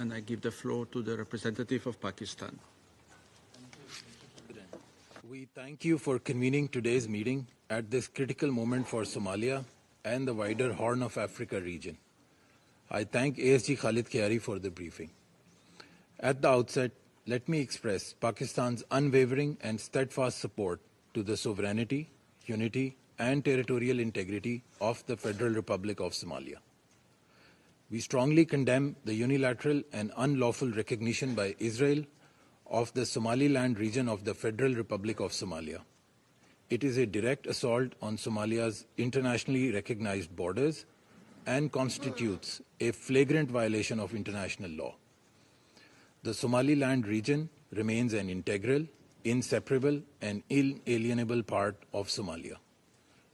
and I give the floor to the representative of Pakistan. We thank you for convening today's meeting at this critical moment for Somalia and the wider Horn of Africa region. I thank ASG Khalid Khiari for the briefing. At the outset, let me express Pakistan's unwavering and steadfast support to the sovereignty, unity, and territorial integrity of the Federal Republic of Somalia. We strongly condemn the unilateral and unlawful recognition by Israel of the Somaliland region of the Federal Republic of Somalia. It is a direct assault on Somalia's internationally recognized borders and constitutes a flagrant violation of international law. The Somaliland region remains an integral, inseparable, and inalienable part of Somalia.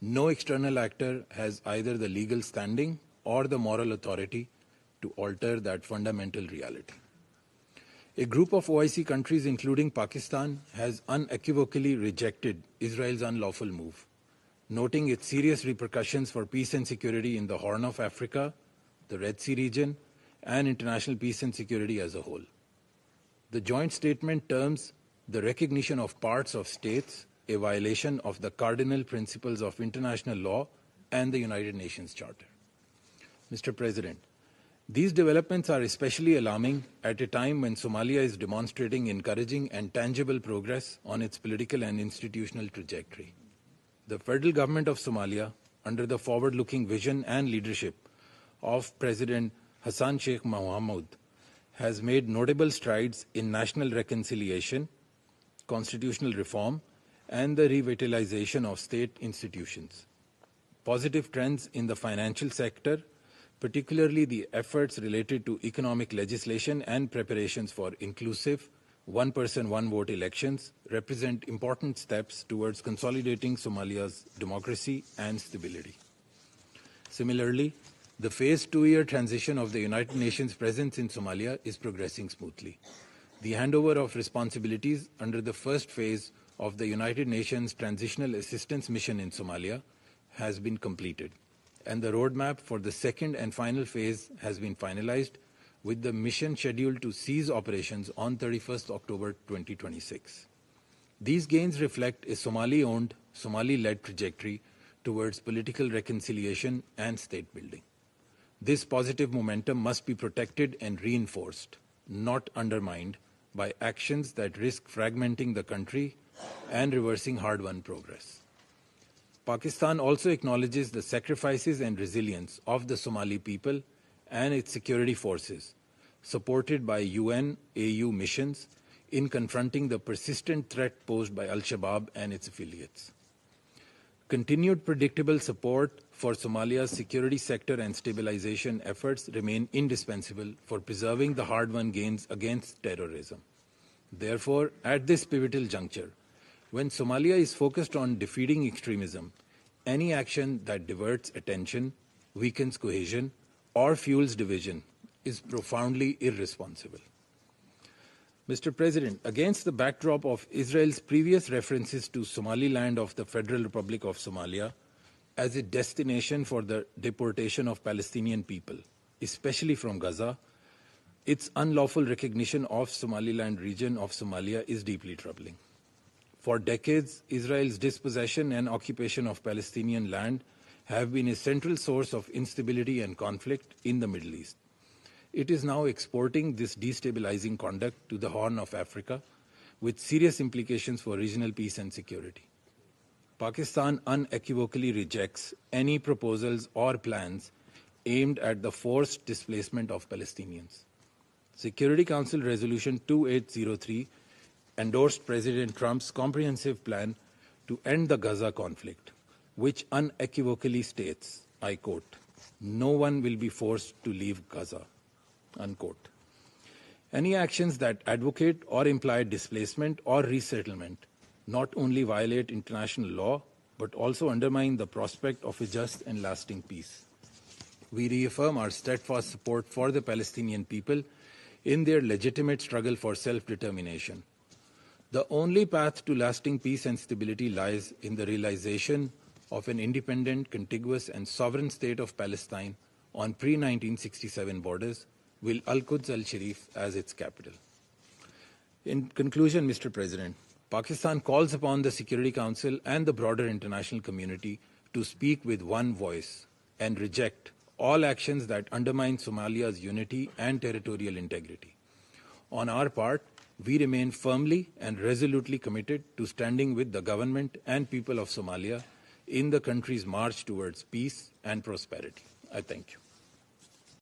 No external actor has either the legal standing or the moral authority to alter that fundamental reality. A group of OIC countries, including Pakistan, has unequivocally rejected Israel's unlawful move, noting its serious repercussions for peace and security in the Horn of Africa, the Red Sea region, and international peace and security as a whole. The joint statement terms the recognition of parts of states a violation of the cardinal principles of international law and the United Nations Charter. Mr. President, these developments are especially alarming at a time when Somalia is demonstrating encouraging and tangible progress on its political and institutional trajectory. The federal government of Somalia, under the forward-looking vision and leadership of President Hassan Sheikh Mohamud, has made notable strides in national reconciliation, constitutional reform, and the revitalization of state institutions. Positive trends in the financial sector, particularly the efforts related to economic legislation and preparations for inclusive one-person, one-vote elections, represent important steps towards consolidating Somalia's democracy and stability. Similarly, the phased two-year transition of the United Nations presence in Somalia is progressing smoothly. The handover of responsibilities under the first phase of the United Nations Transitional Assistance Mission in Somalia has been completed, and the roadmap for the second and final phase has been finalized, with the mission scheduled to cease operations on 31st October 2026. These gains reflect a Somali-owned, Somali-led trajectory towards political reconciliation and state building. This positive momentum must be protected and reinforced, not undermined by actions that risk fragmenting the country and reversing hard-won progress. Pakistan also acknowledges the sacrifices and resilience of the Somali people and its security forces, supported by UN-AU missions in confronting the persistent threat posed by Al-Shabaab and its affiliates. Continued predictable support for Somalia's security sector and stabilization efforts remain indispensable for preserving the hard-won gains against terrorism. Therefore, at this pivotal juncture, when Somalia is focused on defeating extremism, any action that diverts attention, weakens cohesion, or fuels division is profoundly irresponsible. Mr. President, against the backdrop of Israel's previous references to Somaliland of the Federal Republic of Somalia as a destination for the deportation of Palestinian people, especially from Gaza, its unlawful recognition of Somaliland region of Somalia is deeply troubling. For decades, Israel's dispossession and occupation of Palestinian land have been a central source of instability and conflict in the Middle East. It is now exporting this destabilizing conduct to the Horn of Africa, with serious implications for regional peace and security. Pakistan unequivocally rejects any proposals or plans aimed at the forced displacement of Palestinians. Security Council Resolution 2803 endorsed President Trump's comprehensive plan to end the Gaza conflict, which unequivocally states, I quote, "No one will be forced to leave Gaza," unquote. Any actions that advocate or imply displacement or resettlement not only violate international law, but also undermine the prospect of a just and lasting peace. We reaffirm our steadfast support for the Palestinian people in their legitimate struggle for self-determination. The only path to lasting peace and stability lies in the realization of an independent, contiguous, and sovereign state of Palestine on pre-1967 borders, with Al-Quds al-Sharif as its capital. In conclusion, Mr. President, Pakistan calls upon the Security Council and the broader international community to speak with one voice and reject all actions that undermine Somalia's unity and territorial integrity. On our part, we remain firmly and resolutely committed to standing with the government and people of Somalia in the country's march towards peace and prosperity. I thank you.